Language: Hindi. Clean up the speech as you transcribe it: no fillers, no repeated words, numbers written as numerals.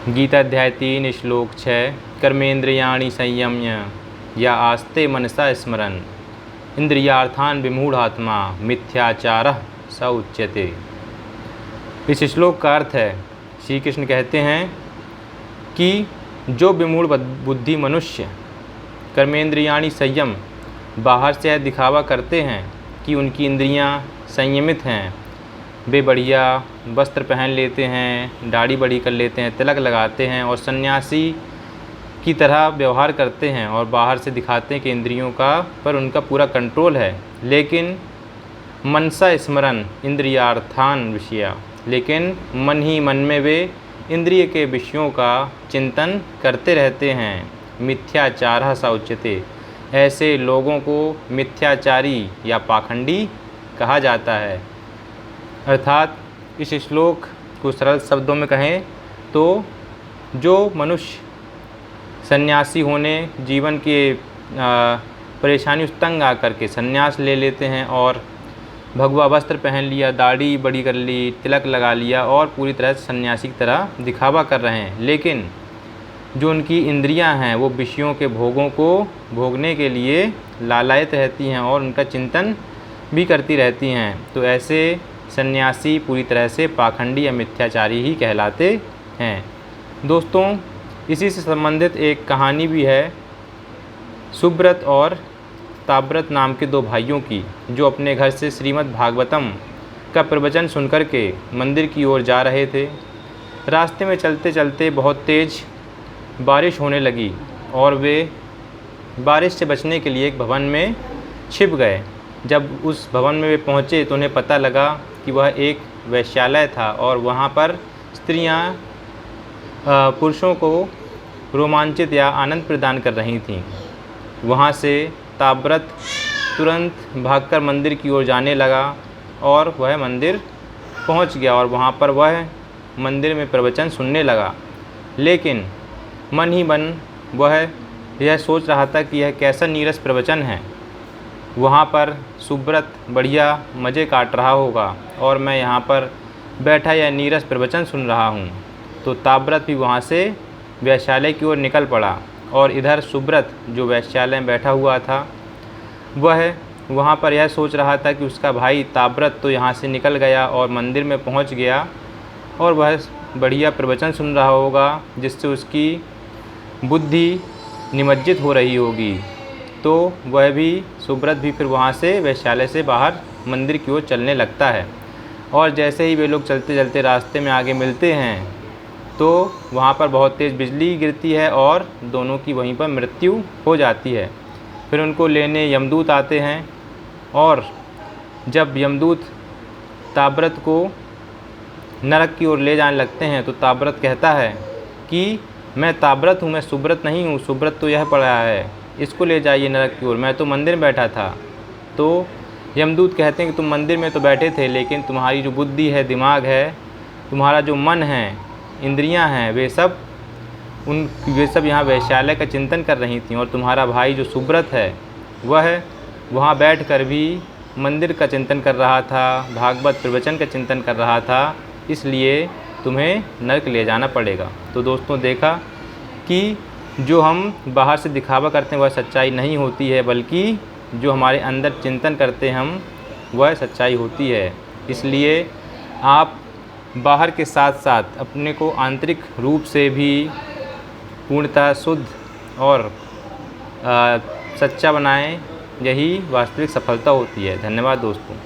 गीताध्याय 3 श्लोक 6 कर्मेन्द्रियाणि संयम्य या आस्ते मनसा स्मरन् इंद्रियार्थान विमूढ़ात्मा मिथ्याचारः स उच्यते। इस श्लोक का अर्थ है, श्री कृष्ण कहते हैं कि जो विमूढ़ बुद्धि मनुष्य कर्मेंद्रियाणि संयम बाहर से दिखावा करते हैं कि उनकी इंद्रियां संयमित हैं, वे बढ़िया वस्त्र पहन लेते हैं, दाढ़ी बड़ी कर लेते हैं, तिलक लगाते हैं और सन्यासी की तरह व्यवहार करते हैं और बाहर से दिखाते हैं कि इंद्रियों का पर उनका पूरा कंट्रोल है, लेकिन मनसा स्मरण इंद्रियार्थान विषया, लेकिन मन ही मन में वे इंद्रिय के विषयों का चिंतन करते रहते हैं। मिथ्याचारः स उच्यते, ऐसे लोगों को मिथ्याचारी या पाखंडी कहा जाता है। अर्थात इस श्लोक को सरल शब्दों में कहें तो जो मनुष्य सन्यासी होने जीवन के परेशानी तंग आकर के सन्यास ले लेते हैं और भगवा वस्त्र पहन लिया, दाढ़ी बड़ी कर ली, तिलक लगा लिया और पूरी तरह से सन्यासी की तरह दिखावा कर रहे हैं, लेकिन जो उनकी इंद्रियां हैं वो विषयों के भोगों को भोगने के लिए लालायित रहती हैं और उनका चिंतन भी करती रहती हैं, तो ऐसे सन्यासी पूरी तरह से पाखंडी या मिथ्याचारी ही कहलाते हैं। दोस्तों, इसी से संबंधित एक कहानी भी है सुब्रत और ताब्रत नाम के दो भाइयों की, जो अपने घर से श्रीमद् भागवतम का प्रवचन सुनकर के मंदिर की ओर जा रहे थे। रास्ते में चलते चलते बहुत तेज़ बारिश होने लगी और वे बारिश से बचने के लिए एक भवन में छिप गए। जब उस भवन में वे पहुँचे तो उन्हें पता लगा कि वह एक वेश्यालय था और वहाँ पर स्त्रियाँ पुरुषों को रोमांचित या आनंद प्रदान कर रही थीं। वहाँ से ताब्रत तुरंत भागकर मंदिर की ओर जाने लगा और वह मंदिर पहुँच गया और वहाँ पर वह मंदिर में प्रवचन सुनने लगा, लेकिन मन ही मन वह यह सोच रहा था कि यह कैसा नीरस प्रवचन है। वहाँ पर सुब्रत बढ़िया मज़े काट रहा होगा और मैं यहाँ पर बैठा यह नीरस प्रवचन सुन रहा हूँ। तो ताब्रत भी वहाँ से वेश्यालय की ओर निकल पड़ा और इधर सुब्रत जो वेश्यालय में बैठा हुआ था वह वहाँ पर यह सोच रहा था कि उसका भाई ताब्रत तो यहाँ से निकल गया और मंदिर में पहुँच गया और वह बढ़िया प्रवचन सुन रहा होगा, जिससे उसकी बुद्धि निमज्जित हो रही होगी। तो वह भी सुब्रत भी फिर वहाँ से वेश्यालय से बाहर मंदिर की ओर चलने लगता है और जैसे ही वे लोग चलते चलते रास्ते में आगे मिलते हैं तो वहाँ पर बहुत तेज़ बिजली गिरती है और दोनों की वहीं पर मृत्यु हो जाती है। फिर उनको लेने यमदूत आते हैं और जब यमदूत ताब्रत को नरक की ओर ले जाने लगते हैं तो ताब्रत कहता है कि मैं ताब्रत हूँ, मैं सुब्रत नहीं हूँ, सुब्रत तो यह पड़ा है, इसको ले जाइए नरक की ओर, मैं तो मंदिर में बैठा था। तो यमदूत कहते हैं कि तुम मंदिर में तो बैठे थे, लेकिन तुम्हारी जो बुद्धि है, दिमाग है, तुम्हारा जो मन है, इंद्रियां हैं, वे सब यहाँ वैश्यालय का चिंतन कर रही थीं और तुम्हारा भाई जो सुब्रत है वह वहाँ बैठकर भी मंदिर का चिंतन कर रहा था, भागवत प्रवचन का चिंतन कर रहा था, इसलिए तुम्हें नरक ले जाना पड़ेगा। तो दोस्तों, देखा कि जो हम बाहर से दिखावा करते हैं वह सच्चाई नहीं होती है, बल्कि जो हमारे अंदर चिंतन करते हैं हम वह सच्चाई होती है। इसलिए आप बाहर के साथ साथ अपने को आंतरिक रूप से भी पूर्णतः शुद्ध और सच्चा बनाएं, यही वास्तविक सफलता होती है। धन्यवाद दोस्तों।